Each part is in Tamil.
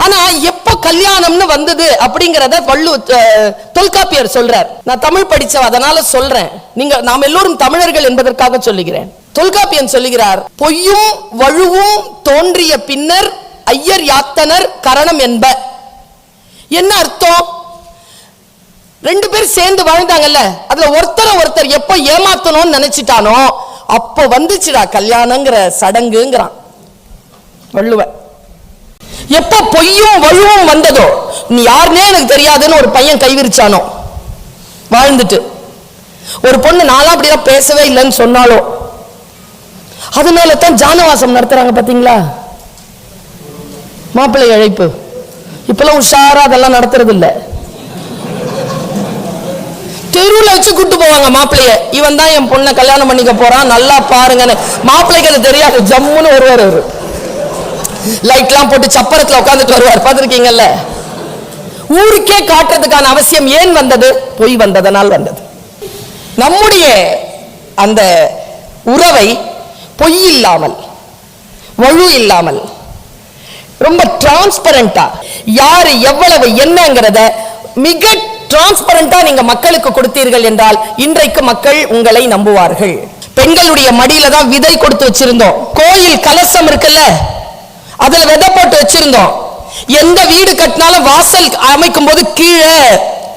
ஆனா எப்ப கல்யாணம்னு வந்தது அப்படிங்கறத தொல்காப்பியர் சொல்றார். நான் தமிழ் படிச்ச அதனால சொல்றேன். நாம் எல்லோரும் தமிழர்கள் என்பதற்காக சொல்லுகிறேன். தொல்காப்பியன் சொல்லுகிறார், பொய்யும் வழுவும் தோன்றிய பின்னர் ஐயர் யாத்தனர் கரணம் என்ப. என்ன அர்த்தம்? ரெண்டு பேர் சேர்ந்து வாழ்ந்தாங்கல்ல, அதுல ஒருத்தர் எப்ப ஏமாத்தணும்னு நினைச்சிட்டானோ அப்ப வந்துச்சுடா கல்யாணங்கிற சடங்குங்கிறான் வள்ளுவன். எப்ப பொய்யும் வழுவும் வந்ததோ, நீ யாருன்னே எனக்கு தெரியாதுன்னு ஒரு பையன் கைவிரிச்சானோ வாழ்ந்துட்டு, ஒரு பொண்ணு நாளா அப்படிதான் பேசவே இல்லைன்னு சொன்னாலோ, அதனால தான் ஜானவாசம் நடத்துறாங்க பாத்தீங்களா, மாப்பிள்ளை அழைப்பு. இப்பெல்லாம் உஷாரா அதெல்லாம் நடத்துறது இல்ல. தெருவில் வச்சு கூட்டு போவாங்க மாப்பிள்ளைய, இவன் தான் என் பொண்ணை கல்யாணம் பண்ணிக்க போறான் நல்லா பாருங்கன்னு. மாப்பிள்ளைக்கு அது தெரியாது, ஜம்முன்னு வருவார். அவரு லைட்லாம் போட்டு சப்பரத்துல உட்காந்துட்டு வருவார், பார்த்திருக்கீங்கல்ல. ஊருக்கே காட்டுறதுக்கான அவசியம் ஏன் வந்தது? பொய் வந்ததனால் வந்தது. நம்முடைய அந்த உறவை பொய் இல்லாமல் வழு இல்லாமல் ரொம்ப டிரான்ஸ்பரண்டா, யாரு எவ்வளவு என்னங்கிறத மிக டிரான்ஸ்பரண்டா நீங்க மக்களுக்கு கொடுத்தீர்கள் என்றால் இன்றைக்கு மக்கள் உங்களை நம்புவார்கள். பெண்களுடைய மடியில தான் விதை கொடுத்து வச்சிருந்தோம். கோயில் கலசம் இருக்குல்ல, அதுல விதை போட்டு வச்சிருந்தோம். எந்த வீடு கட்டினாலும் வாசல் அமைக்கும் போது கீழே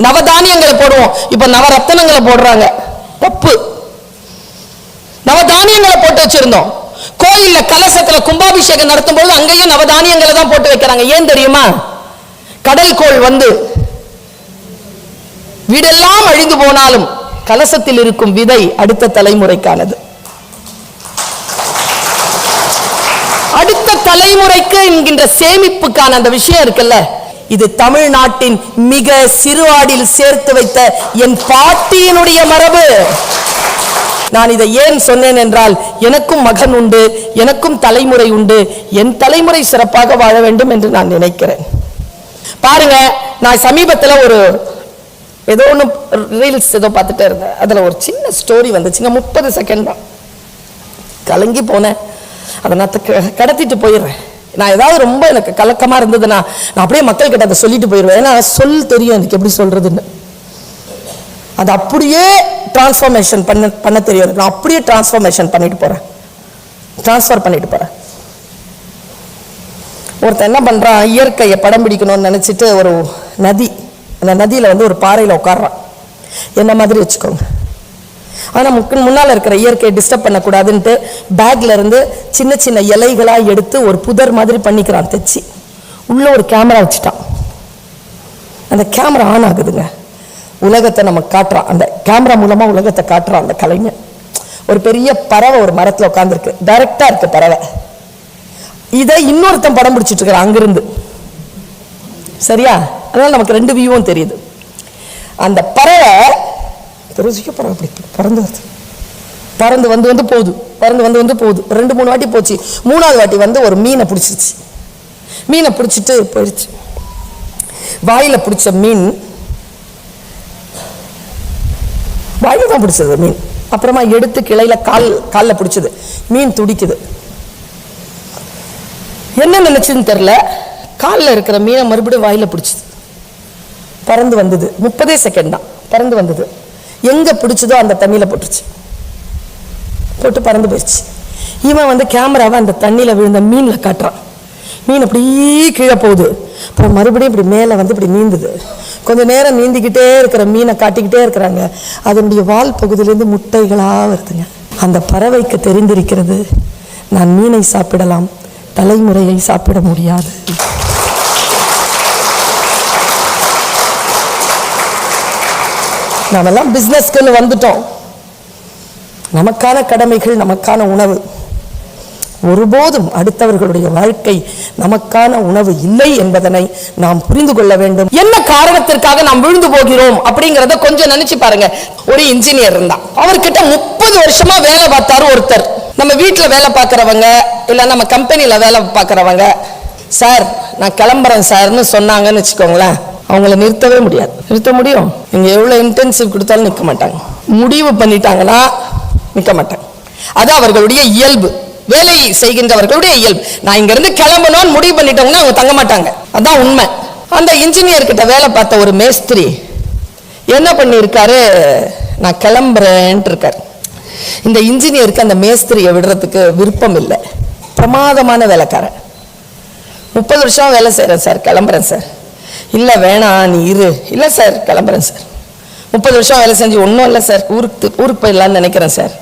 நவதானியங்களை போடுவோம். இப்ப நவரத்தனங்களை போடுறாங்க, தப்பு. நவதானியங்களை போட்டு வச்சிருந்தோம். கோயில்ல கலசத்துல கும்பாபிஷேகம் நடத்தும் போது அங்கேயும் நவதானியங்களை தான் போட்டு வைக்கிறாங்க. ஏன் தெரியுமா? கடல் கோள் வந்து வீடெல்லாம் அழிந்து போனாலும் கலசத்தில் இருக்கும் விதை அடுத்த தலைமுறைக்கானது. அடுத்த தலைமுறைக்கு என்கின்ற சேமிப்புக்கான அந்த விஷயம் இருக்குல்ல, இது தமிழ்நாட்டின் மிக சிறுவாடில் சேர்த்து வைத்த என் பாட்டியினுடைய மரபு. நான் இதை ஏன் சொன்னேன் என்றால், எனக்கும் மகன் உண்டு, எனக்கும் தலைமுறை உண்டு. என் தலைமுறை சிறப்பாக வாழ வேண்டும் என்று நான் நினைக்கிறேன். பாருங்க, நான் சமீபத்தில் ஒரு ஏதோ ஒன்று ரீல்ஸ் ஏதோ பார்த்துட்டே இருந்தேன். அதில் ஒரு சின்ன ஸ்டோரி வந்துச்சுங்க, 30 செகண்ட் தான். கலங்கி போனேன். அதை நான் கடத்திட்டு போயிடுறேன். நான் ஏதாவது ரொம்ப எனக்கு கலக்கமாக இருந்ததுன்னா நான் அப்படியே மக்கள் கிட்ட அதை சொல்லிட்டு போயிடுவேன். ஏன்னா சொல் தெரியும் எனக்கு எப்படி சொல்றதுன்னு. அது அப்படியே டிரான்ஸ்ஃபர்மேஷன் பண்ண தெரியும். நான் அப்படியே டிரான்ஸ்ஃபர்மேஷன் பண்ணிட்டு போறேன், டிரான்ஸ்ஃபர் பண்ணிட்டு போறேன். ஒருத்தன் என்ன பண்றான், இயற்கையை படம் பிடிக்கணும்னு நினைச்சிட்டு ஒரு நதி, அந்த நதியில வந்து ஒரு பாறையில உட்கார்றான். என்ன மாதிரி வச்சுக்கோங்க. ஆனா முன்னால இருக்கிற இயற்கையை டிஸ்டர்ப் பண்ணக்கூடாதுன்ட்டு பேக்ல இருந்து சின்ன சின்ன இலைகளா எடுத்து ஒரு புதர் மாதிரி பண்ணிக்கிறான் தைச்சி. உள்ள ஒரு கேமரா வச்சுட்டான். அந்த கேமரா ஆன் ஆகுதுங்க, உலகத்தை நம்ம காட்டுறான். அந்த கேமரா மூலமா உலகத்தை காட்டுறான் அந்த கலைஞன். ஒரு பெரிய பறவை ஒரு மரத்துல உட்கார்ந்துருக்கு, டைரக்டா இருக்கு பறவை. இதை இன்னொருத்தன் படம் பிடிச்சிட்டு இருக்கிறான் அங்கிருந்து. சரியா? அதனால நமக்கு 2 வியூவும் தெரியுது. அந்த பறவை பறவை பறந்து வருது, பறந்து வந்து போகுது, பறந்து வந்து போகுது. 2-3 வாட்டி போச்சு. 3ஆவது வாட்டி வந்து ஒரு மீனை பிடிச்சிருச்சு. மீனை பிடிச்சிட்டு போயிடுச்சு. வாயில பிடிச்ச மீன், வாயில தான் பிடிச்சது மீன். அப்புறமா எடுத்து கிளையில காலில் பிடிச்சது. மீன் துடிக்குது. என்ன நினைச்சுன்னு தெரியல, காலில் இருக்கிற மீனை மறுபடியும் வாயில பிடிச்சது. பறந்து வந்தது. 30 செகண்ட் தான் பறந்து வந்தது. எங்க பிடிச்சதோ அந்த தண்ணியில போட்டுருச்சு, போட்டு பறந்து போயிடுச்சு. இவன் வந்து கேமராவை அந்த தண்ணியில விழுந்த மீன்ல காட்டுறான். மீன் அப்படியே கீழே போகுது. அப்புறம் மறுபடியும் இப்படி மேல வந்து இப்படி நீந்துது. கொஞ்ச நேரம் நீந்திக்கிட்டே இருக்கிற மீனை காட்டிக்கிட்டே இருக்கிறாங்க. அதனுடைய வால் பகுதியிலிருந்து முட்டைகளா வருதுங்க. அந்த பறவைக்கு தெரிந்திருக்கிறது, நான் மீனை சாப்பிடலாம், தலைமுறையை சாப்பிட முடியாது. நாமெல்லாம் பிசினஸ்க்குன்னு வந்துட்டோம். நமக்கான கடமைகள், நமக்கான உணவு. ஒருபோதும் அடுத்தவர்களுடைய வாழ்க்கை நமக்கான உணவு இல்லை என்பதனை நாம் புரிந்து கொள்ள வேண்டும். என்ன காரணத்திற்காக நாம் விழுந்து போகிறோம் அப்படிங்கறத கொஞ்சம் நினைச்சு பாருங்க. ஒரு இன்ஜினியர் இருந்தான், அவர்கிட்ட 30 வருஷமா வேலை பார்த்தாரு ஒருத்தர். நம்ம வீட்டுல வேலை பார்க்கறவங்க இல்ல நம்ம கம்பெனில வேலை பார்க்கறவங்க, சார் நான் கிளம்புறேன் சார்னு சொன்னாங்கன்னு வச்சுக்கோங்களேன், அவங்கள நிறுத்தவே முடியாது. நிறுத்த முடியும்? நீங்க எவ்வளவு இன்டென்சிவ் கொடுத்தாலும் நிற்க மாட்டாங்க. முடிவு பண்ணிட்டாங்கன்னா நிற்க மாட்டாங்க. அது அவர்களுடைய இயல்பு. வேலை செய்கின்றவர்களுடைய இயல்பு. நான் இங்க இருந்து கிளம்பணும்னு முடிவு பண்ணிட்டோம்னா அவங்க தங்க மாட்டாங்க, அதான் உண்மை. அந்த இன்ஜினியர் கிட்ட வேலை பார்த்த ஒரு மேஸ்திரி என்ன பண்ணி இருக்காரு, நான் கிளம்புறேன்ட்டு இருக்காரு. இந்த இன்ஜினியருக்கு அந்த மேஸ்திரியை விடுறதுக்கு விருப்பம் இல்லை. பிரமாதமான வேலைக்காரன், 30 வருஷம் வேலை செய்யறேன் சார், கிளம்புறேன் சார். இல்லை வேணாம் நீ இரு. இல்லை சார் கிளம்புறேன் சார், 30 வருஷம் வேலை செஞ்சு ஒன்றும் இல்லை சார், ஊருக்கு போயிடலான்னு நினைக்கிறேன் சார்.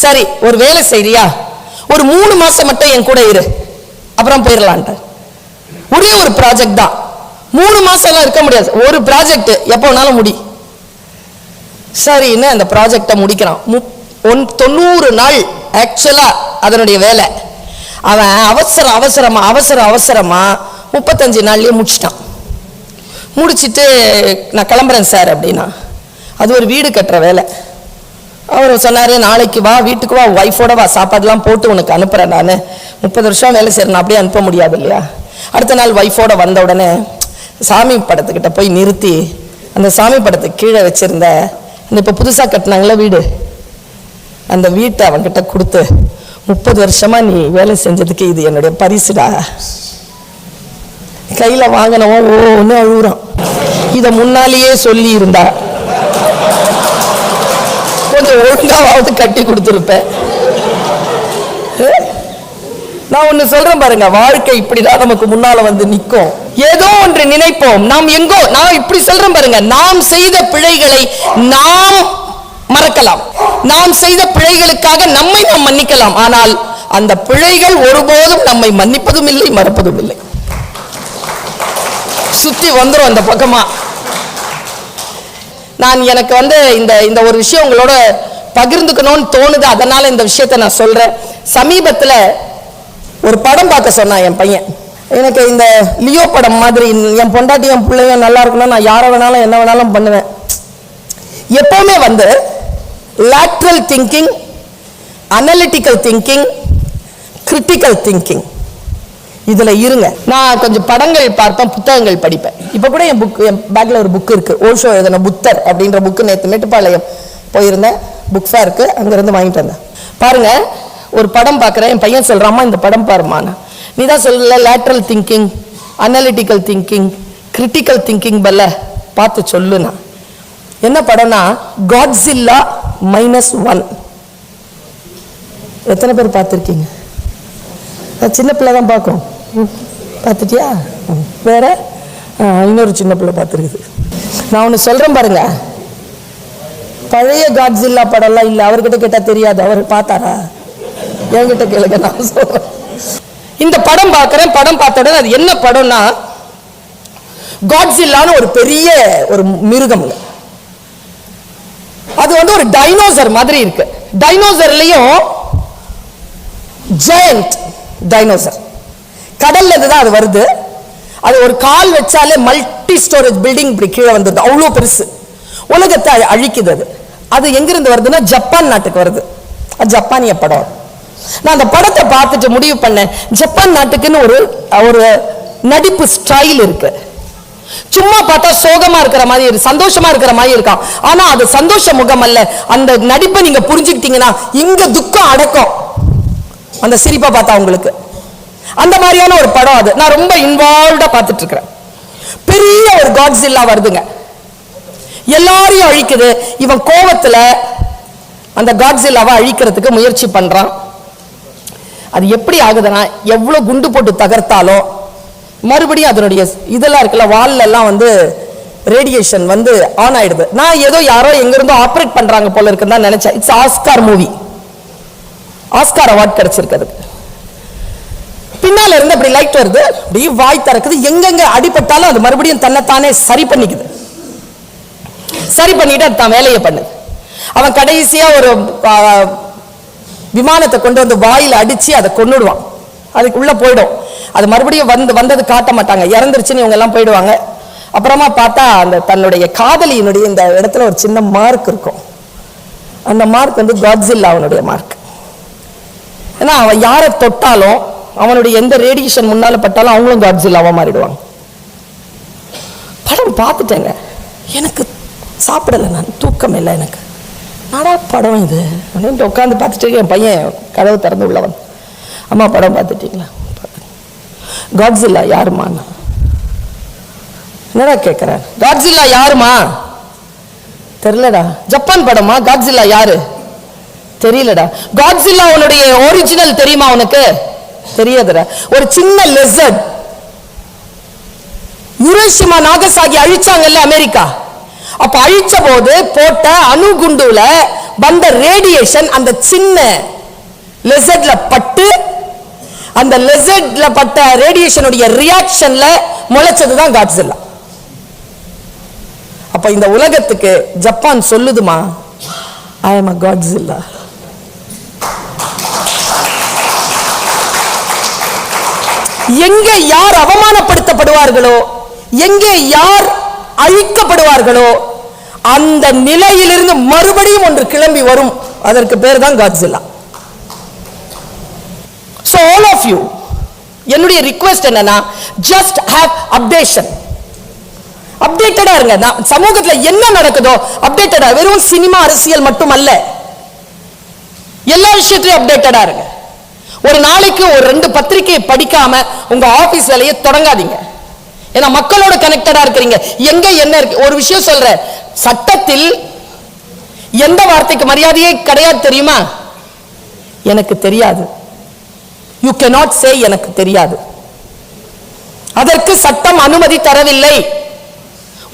சரி ஒரு வேலை செய்யறியா, ஒரு 3 மாசம் மட்டும் என் கூட இரு, அப்புறம் போயிடலான்ட்டு. ஒரே ஒரு ப்ராஜெக்ட் தான், 3 மாசம் எல்லாம் இருக்க முடியாது, ஒரு ப்ராஜெக்ட் எப்போ வேணாலும் முடி. சரின்னு அந்த ப்ராஜெக்டை முடிக்கிறான். 90 நாள் ஆக்சுவலா அதனுடைய வேலை. அவன் அவசரமா 35 நாள்லயே முடிச்சிட்டான். முடிச்சிட்டு நான் கிளம்புறேன் சார் அப்படின்னா, அது ஒரு வீடு கட்டுற வேலை. அவர் சொன்னாரு, நாளைக்கு வா, வீட்டுக்கு வா, ஒய்ஃபோட வா, சாப்பாடுலாம் போட்டு உனக்கு அனுப்புறேன். நான் 30 வருஷம் வேலை செய்யறேன், அப்படியே அனுப்ப முடியாது இல்லையா. அடுத்த நாள் ஒய்ஃபோட வந்த உடனே சாமி படத்துக்கிட்ட போய் நிறுத்தி, அந்த சாமி படத்துக்கு கீழே வச்சிருந்த இந்த இப்போ புதுசா கட்டினாங்களே வீடு, அந்த வீட்டை அவன்கிட்ட கொடுத்து, 30 வருஷமா நீ வேலை செஞ்சதுக்கு இது என்னுடைய பரிசுடா. கையில வாங்கினவன் ஒன்று அழுகுறான். இத முன்னாலேயே சொல்லி இருந்தா கொஞ்சம் ஒழுங்காவது கட்டி கொடுத்துருப்பேன். நான் ஒண்ணு சொல்றேன் பாருங்க, வாழ்க்கை இப்படிதான் நமக்கு முன்னால வந்து நிற்கும். ஏதோ ஒன்று நினைப்போம், நாம் எங்கோ, நான் இப்படி சொல்றேன் பாருங்க, நாம் செய்த பிழைகளை நாம் மறக்கலாம், நாம் செய்த பிழைகளுக்காக நம்மை நாம் மன்னிக்கலாம். ஆனால் அந்த பிழைகள் ஒருபோதும் நம்மை மன்னிப்பதும் இல்லை, மறப்பதும் இல்லை. சுத்தி வந்துரும் அந்த பக்கமா. நான் எனக்கு வந்து இந்த ஒரு விஷயம் உங்களோட பகிர்ந்துக்கணும்னு தோணுது, அதனால இந்த விஷயத்தை நான் சொல்றேன். சமீபத்துல ஒரு படம் பார்க்க சொன்னான் என் பையன். எனக்கு இந்த லியோ படம் மாதிரி என் பொண்டாட்டி என் பிள்ளைங்க நல்லா இருக்கணும், நான் யாரை வேணாலும் என்ன வேணாலும் பண்ணுவேன். எப்பவுமே வந்து lateral thinking, analytical thinking, critical thinking, இதுல இருங்க. நான் கொஞ்சம் படங்கள் பார்ப்பேன், புத்தகங்கள் படிப்பேன். இப்ப கூட என் பேக்ல ஒரு புக் இருக்கு, ஓஷோ எழுதின புத்தர் அப்படின்ற புக்கு. நேற்று மேட்டுப்பாளையம் போயிருந்தேன், புக் ஃபேருக்கு, அங்கிருந்து வாங்கிட்டு வந்தேன். பாருங்க, ஒரு படம் பார்க்குறேன், என் பையன் சொல்றாமா, இந்த படம் பாருமா. நீ தான் சொல்லல lateral thinking, analytical thinking, critical thinking பல்ல, பார்த்து சொல்லுனா. என்ன படம்னா காட்ஸில்லா -1. எத்தனை பேர் பார்த்துருக்கீங்க? சின்ன பிள்ளை தான் பார்க்கும், பார்த்துட்டியா? வேற இன்னொரு சின்ன பிள்ளை பார்த்துருக்குது. நான் ஒன்று சொல்றேன் பாருங்க, பழைய காட்ஸில்லா படம்லாம் இல்லை, அவர்கிட்ட கேட்டா தெரியாது, அவர் பார்த்தாரா? என்கிட்ட கேளுங்க, நான் சொல்றேன். இந்த படம் பார்க்கிறேன், படம் பார்த்த உடனே அது என்ன படம்னா, காட்ஸில்லான்னு ஒரு பெரிய ஒரு மிருகம், அது வந்து ஒரு டைனோசர் மாதிரி இருக்கு. டைனோசர்லயும் ஜெயண்ட் டைனோசர், கடல்ல தான் அது வருது. அது ஒரு கால் வச்சாலே மல்டி ஸ்டோரேஜ் பில்டிங் இப்படி கீழே வந்தது, அவ்வளோ பெருசு, உலகத்தை அழிக்குது. அது எங்கிருந்து வருதுன்னா ஜப்பான் நாட்டுக்கு வருது. அது ஜப்பானிய படம். நான் அந்த படத்தை பார்த்துட்டு முடிவு பண்ணேன், ஜப்பான் நாட்டுக்குன்னு ஒரு நடிப்பு ஸ்டைல் இருக்கு. சும்மா பார்த்தா சோகமா இருக்கிற மாதிரி, சந்தோஷமா இருக்கிற மாதிரி இருக்கான். ஆனா அது சந்தோஷ முகம் அல்ல. அந்த நடிப்பை நீங்க புரிஞ்சுக்கிட்டீங்கன்னா இங்க துக்கம் அடக்கம், அந்த சிரிப்பை பார்த்தா உங்களுக்கு. அந்த மாதிரியான ஒரு படம் அது. நான் ரொம்ப இன்வால்வ்டா பார்த்துட்டு இருக்கிறேன். பெரிய ஒரு காட்ஸில்லா வருதுங்க, எல்லாரையும் அழிக்குது. இவன் கோபத்துல அந்த காட்ஸில்லாவை அழிக்கிறதுக்கு முயற்சி பண்றான். அது எப்படி ஆகுதுன்னா, எவ்வளவு குண்டு போட்டு தகர்த்தாலும் மறுபடியும் அதனுடைய இதெல்லாம் இருக்குல்ல, வால்ல எல்லாம் வந்து ரேடியேஷன் வந்து ஆன் ஆயிடுது. நான் ஏதோ யாரோ எங்க இருந்தோ ஆப்ரேட் பண்றாங்க போல இருக்குன்னு தான் நினைச்சேன். It's Oscar movie, Oscar award கிடைச்சிருக்கு. பின்னால இருந்து அப்படி லைட் வருது, அப்படி வாய் திறக்குது, எங்கெங்க அடிபட்டாலும் அது மறுபடியும் தன்னைத்தானே சரி பண்ணிக்குது. சரி பண்ணிட்டு அது தான் வேலையை பண்ணுது. அவன் கடைசியா ஒரு விமானத்தை கொண்டு வந்து வாயில அடிச்சு அதை கொன்னுடுவான். அதுக்கு உள்ள போயிடும். அது மறுபடியும் வந்தது காட்ட மாட்டாங்க, இறந்துருச்சுன்னு இவங்க எல்லாம் போயிடுவாங்க. அப்புறமா பார்த்தா அந்த தன்னுடைய காதலியினுடைய இந்த இடத்துல ஒரு சின்ன மார்க் இருக்கும். அந்த மார்க் வந்து காட்ஸில்லா அவனுடைய மார்க். ஏன்னா அவன் யாரை தொட்டாலும், அவனுடைய எந்த ரேடியேஷன் முன்னால பட்டாலும் அவங்களும் காட்ஸில்லாவா மாறிடுவாங்க. படம் பார்த்துட்டேங்க, எனக்கு சாப்பிடலை, நான் தூக்கம் இல்லை, எனக்கு நாடா படம் இது அப்படின்ட்டு உட்காந்து பார்த்துட்டு என் பையன் கதவு திறந்து உள்ளவன். அம்மா படம் பார்த்துட்டீங்களா? காட்ஸில்லா யாருமா? என்னடா கேட்குறேன்? காட்ஸில்லா யாருமா? தெரியலடா. ஜப்பான் படமா? காட்ஸில்லா யாரு? தெரியலடா. காட்ஸில்லா உன்னுடைய ஒரிஜினல் தெரியுமா உனக்கு? தெரியாதுடா. ஒரு சின்ன லெசர்ட். ஹிரோஷிமா நாகசாகி அழிச்சாங்கல்ல அமெரிக்கா. அப்ப அழிச்ச போது போட்ட அணுகுண்டுல வந்த ரேடியேஷன் அந்த சின்ன லெசர்ட்ல பட்டு, அந்த லெசர்ட்ல பட்ட ரேடியேஷனுடைய ரியாக்ஷன்ல முளைச்சதுதான் காட்ஸில்லா. அப்ப இந்த உலகத்துக்கு ஜப்பான் சொல்லுதுமா, ஐ அம் a Godzilla. எங்கே யார் அவமானப்படுத்தப்படுவார்களோ, எங்கே யார் அழிக்கப்படுவார்களோ, அந்த நிலையிலிருந்து மறுபடியும் ஒன்று கிளம்பி வரும். அதற்கு பேர் தான் Godzilla. So all of you, என்னுடைய ரிக்வெஸ்ட் என்னன்னா, just have updation. அப்டேட்டடா இருங்க. சமூகத்துல என்ன நடக்குதோ அப்டேட்டடா. வெறும் சினிமா அரசியல் மட்டும் அல்ல, எல்லா விஷயத்திலும் அப்டேட்டடா இருங்க. ஒரு நாளைக்கு ஒரு 2 பத்திரிகையை படிக்காம உங்க ஆபீஸ் வேலையை தொடங்காதீங்க. ஏன்னா மக்களோட கனெக்டடா இருக்கிறீங்க. எங்க என்ன இருக்கு? ஒரு விஷயம் சொல்றேன், சட்டத்தில் எந்த வார்த்தைக்கு மரியாதையே கிடையாது தெரியுமா? எனக்கு தெரியாது. You cannot say எனக்கு தெரியாது. அதற்கு சட்டம் அனுமதி தரவில்லை.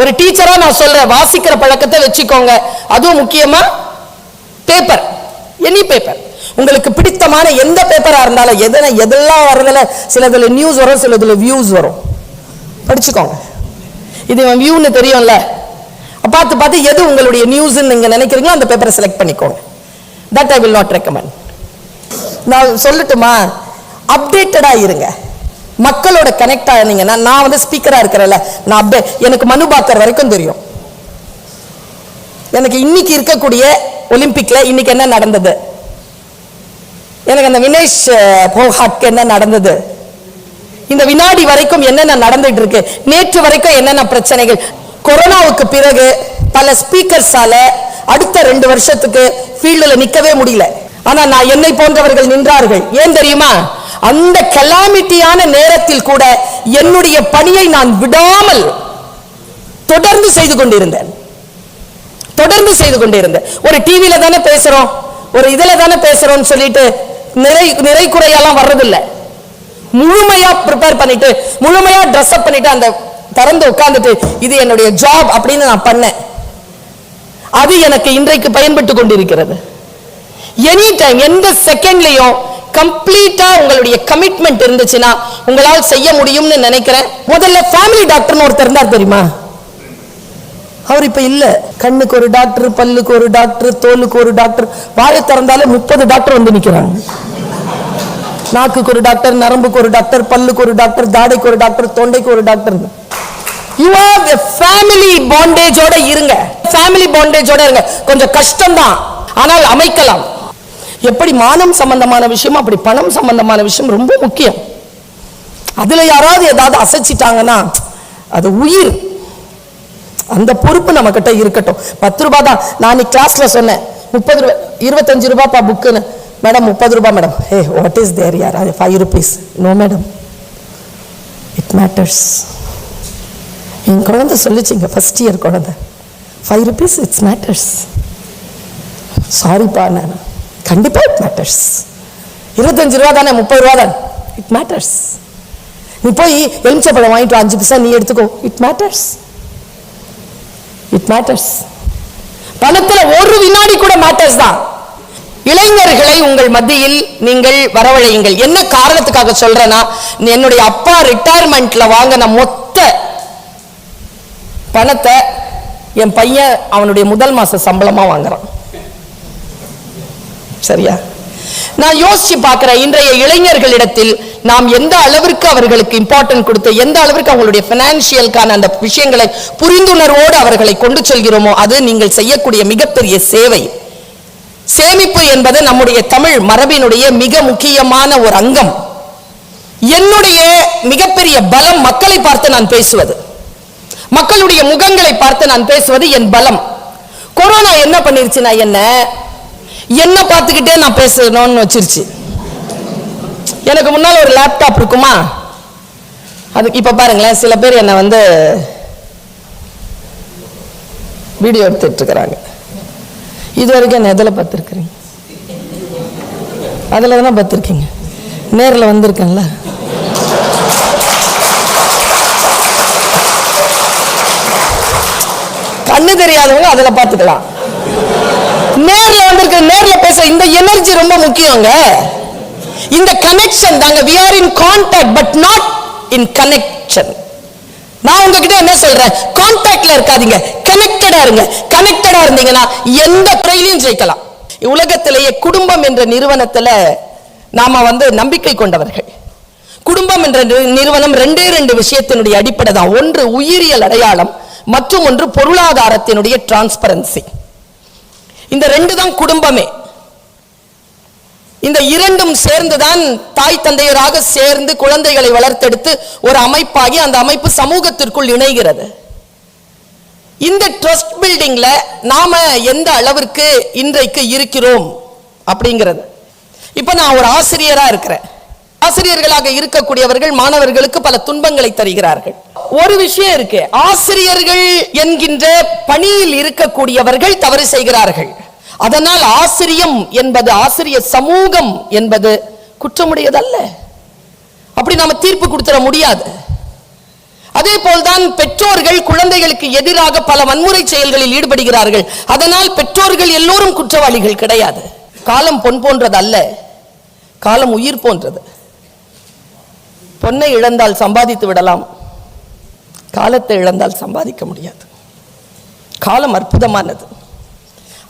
ஒரு டீச்சரா நான் சொல்றேன், வாசிக்கிற பழக்கத்தை வச்சுக்கோங்க. அதுவும் முக்கியமா பேப்பர், எனி பேப்பர், உங்களுக்கு பிடித்தமான எந்த பேப்பரா இருந்தாலும், எதெல்லாம் வரதுல சிலதுல நியூஸ் வரும், சிலதுல வியூஸ் வரும், படிச்சுக்கோங்க. இது வியூன்னு தெரியும்ல, பார்த்து பார்த்து எது உங்களுடைய நியூஸ் நீங்க நினைக்கிறீங்களோ அந்த பேப்பரை செலக்ட் பண்ணிக்கோங்க. That I will not recommend. நான் சொல்லட்டுமா, அப்டேட்டடா இருங்க. மக்களோட கனெக்ட் ஆனீங்கன்னா, நான் ஸ்பீக்கரா இருக்கிறேன்ல, நான் அப்டேட், எனக்கு மனு பாக்கர் வரைக்கும் தெரியும். எனக்கு இன்னைக்கு இருக்கக்கூடிய ஒலிம்பிக்ல இன்னைக்கு என்ன நடந்தது, எனக்கு அந்த வினேஷ் போகாட்க்கு என்ன நடந்தது, இந்த வினாடி வரைக்கும் என்னென்ன நடந்துட்டு இருக்கு, நேற்று வரைக்கும் என்னென்ன பிரச்சனைகள். கொரோனாவுக்கு பிறகு பல ஸ்பீக்கர்ஸால அடுத்த 2 வருஷத்துக்கு ஃபீல்டுல நிக்கவே முடியல. ஆனா நான் என்னை போன்றவர்கள் நின்றார்கள். ஏன் தெரியுமா? அந்த கலாமிட்டியான நேரத்தில் கூட என்னுடைய பணியை நான் விடாமல் தொடர்ந்து செய்து கொண்டிருந்தேன். ஒரு டிவில தானே பேசுறோம், ஒரு இதுல தானே பேசுறோம் சொல்லிட்டு நிறை குறையெல்லாம் வர்றதில்லை. முழுமையா ப்ரிப்பேர் பண்ணிட்டு, முழுமையா ட்ரெஸ் அப் பண்ணிட்டு, அந்த திறந்து உட்கார்ந்துட்டு இது என்னுடைய ஜாப் அப்படின்னு நான் பண்ணேன். அது எனக்கு இன்றைக்கு பயன்பட்டு கொண்டிருக்கிறது. எனி டைம், எந்த செகண்ட்லயும் கம்ப்ளீட்டா உங்களுடைய கமிட்மெண்ட் இருந்துச்சுன்னா உங்களால் செய்ய முடியும்னு நினைக்கிறேன். முதல்ல ஃபேமிலி டாக்டர்னு ஒருத்தர் இருந்தார் தெரியுமா? அவர் இப்ப இல்ல. கண்ணுக்கு ஒரு டாக்டர், பல்லுக்கு ஒரு டாக்டர், தோலுக்கு ஒரு டாக்டர், வாயை திறந்தாலே 30 டாக்டர் வந்து நிக்கிறாங்க. நாக்குக்கு ஒரு டாக்டர், நரம்புக்கு ஒரு டாக்டர், பல்லுக்கு ஒரு டாக்டர், தாடைக்கு ஒரு டாக்டர், தொண்டைக்கு ஒரு doctor. You have a family bondage ஓட இருங்க. ஃபேமிலி பாண்டேஜோட இருங்க. கொஞ்சம் கஷ்டம் தான், ஆனால் அமைக்கலாம். எப்படி மானம் சம்பந்தமான விஷயம், அப்படி பணம் சம்பந்தமான விஷயம் ரொம்ப முக்கியம். அதுல யாராவது ஏதாவது அசைச்சிட்டாங்கன்னா அது உயிர். அந்த பொறுப்பு நம்ம கிட்ட இருக்கட்டும். 10 ரூபாய் தான். நான் கிளாஸ்ல சொன்னேன், 30 ரூபாய், 25 ரூபாய்ப்பா புக்குன்னு. மேடம் 30 ரூபாய் madam. Hey, what is there யார்? 5 rupees. No madam, it matters. என் குழந்தை சொல்லிச்சிங்க, ஃபர்ஸ்ட் இயர் குழந்தை, 5 rupees இட்ஸ் மேட்டர்ஸ். சாரிப்பா, நான் கண்டிப்பா இட் மேட்டர்ஸ். 25 ரூபா தானே, 30 ரூபா தானே, இட் மேட்டர்ஸ். நீ போய் எலுமிச்சப்பழம் வாங்கிட்டு 5 பைசா நீ எடுத்துக்கோ, இட் மேட்டர்ஸ். It matters. பணத்துல ஒரு வினாடி கூட மேட்டர்ஸ் தான். இளைஞர்களை உங்கள் மத்தியில் நீங்கள் வரவழையுங்கள். என்ன காரணத்துக்காக சொல்றேன்னா, என்னுடைய அப்பா ரிட்டையர்மெண்ட்ல வாங்கின மொத்த பணத்தை என் பையன் அவனுடைய முதல் மாச சம்பளமா வாங்குறான். சரியா? நான் யோசிச்சு பார்க்கிறேன், இன்றைய இளைஞர்களிடத்தில் நாம் எந்த அளவிற்கு அவர்களுக்கு இம்பார்ட்டன்ட் கொடுத்து, எந்த அளவிற்கு அவங்களுடைய பைனான்சியலுக்கான அந்த விஷயங்களை புரிந்துணர்வோடு அவர்களை கொண்டு செல்கிறோமோ, அது நீங்கள் செய்யக்கூடிய மிகப்பெரிய சேவை. சேமிப்பு என்பது நம்முடைய தமிழ் மரபினுடைய மிக முக்கியமான ஒரு அங்கம். என்னுடைய மிகப்பெரிய பலம் மக்களை பார்த்து நான் பேசுவது, மக்களுடைய முகங்களை பார்த்து நான் பேசுவது என் பலம். கொரோனா என்ன பண்ணிருச்சுன்னா, என்ன பார்த்துக்கிட்டே நான் பேசணும்னு வச்சிருச்சு. எனக்கு முன்னால் ஒரு லேப்டாப் இருக்குமா? அதுக்கு இப்ப பாருங்களேன், சில பேர் என்ன வந்து வீடியோ எடுத்துட்டு இருக்கிறாங்க. இது வரைக்கும் என்ன எதில் பார்த்துருக்குறீங்க? அதில் தானே பார்த்துருக்கீங்க. நேரில் வந்திருக்கேன்ல. கண்ணு தெரியாதவங்க அதில் பார்த்துக்கலாம். நேர்ல வந்திருக்க, நேர்ல பேச இந்த எனர்ஜி ரொம்ப முக்கியங்க. இந்த கனெக்ஷன் தாங்க. we are in contact but not in connection. நான் உங்ககிட்ட என்ன சொல்றேன், கான்டாக்ட்ல இருக்காதீங்க, கனெக்டடா இருங்க. கனெக்டடா இருந்தீங்கன்னா எந்த துறையிலையும் ஜெயிக்கலாம். உலகத்திலேயே குடும்பம் என்ற நிறுவனத்துல நாம வந்து நம்பிக்கை கொண்டவர்கள். குடும்பம் என்ற நிறுவனம் ரெண்டு விஷயத்தினுடைய அடிப்படை தான். ஒன்று உயிரியல் அடையாளம், மற்றும் ஒன்று பொருளாதாரத்தினுடைய டிரான்ஸ்பரன்சி. இந்த ரெண்டு தான் குடும்பமே. இந்த இரண்டும் சேர்ந்துதான் தாய் தந்தையராக சேர்ந்து குழந்தைகளை வளர்த்தெடுத்து ஒரு அமைப்பாகி அந்த அமைப்பு சமூகத்திற்குள் இணைகிறது. இந்த ட்ரஸ்ட் பில்டிங்ல நாம எந்த அளவிற்கு இன்றைக்கு இருக்கிறோம் அப்படிங்கிறது. இப்ப நான் ஒரு ஆசிரியரா இருக்கிறேன். ஆசிரியர்களாக இருக்கக்கூடியவர்கள் மாணவர்களுக்கு பல துன்பங்களை தருகிறார்கள். ஒரு விஷயம் இருக்கு, ஆசிரியர்கள் என்கின்ற பணியில் இருக்கக்கூடியவர்கள் தவறு செய்கிறார்கள். அதனால் ஆசிரியம் என்பது, ஆசிரியர் சமூகம் என்பது குற்றமுடையதல்ல. அப்படி நாம தீர்ப்பு கொடுத்துட முடியாது. அதே போல்தான் பெற்றோர்கள் குழந்தைகளுக்கு எதிராக பல வன்முறை செயல்களில் ஈடுபடுகிறார்கள். அதனால் பெற்றோர்கள் எல்லோரும் குற்றவாளிகள் கிடையாது. காலம் பொன் போன்றது அல்ல, காலம் உயிர் போன்றது. பொன்னை இழந்தால் சம்பாதித்து விடலாம், காலத்தை இழந்தால் சம்பாதிக்க முடியாது. காலம் அற்புதமானது.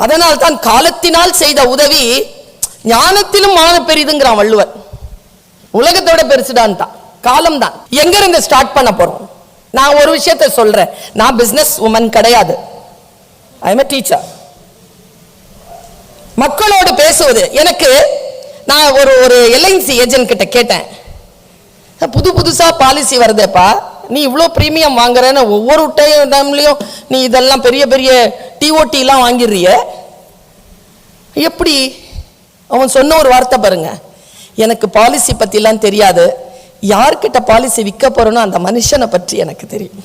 அதனால் தான் காலத்தினால் செய்த உதவி ஞானத்திலும் மான பெரிதுங்கிறான் வள்ளுவர். உலகத்தோட பெருசுதான் தான் காலம் தான். எங்க இருந்து ஸ்டார்ட் பண்ண போறோம்? நான் ஒரு விஷயத்தை சொல்றேன், நான் பிசினஸ் உமன் கிடையாது, ஐ எம் எ டீச்சர். மக்களோடு பேசுவது எனக்கு, நான் ஒரு எல்ஐசி ஏஜென்ட் கிட்ட கேட்டேன், புதுசா பாலிசி வருதேப்பா, நீ இவ்வளோ பிரீமியம் வாங்குறேன்னு ஒவ்வொரு டைம்லையும் நீ இதெல்லாம் பெரிய பெரிய டிஓடி எல்லாம் வாங்கிடுறிய, எப்படி? அவன் சொன்ன ஒரு வார்த்தை பாருங்க, எனக்கு பாலிசி பத்திலாம் தெரியாது, யார்கிட்ட பாலிசி விற்க போறனோ அந்த மனுஷனை பற்றி எனக்கு தெரியும்.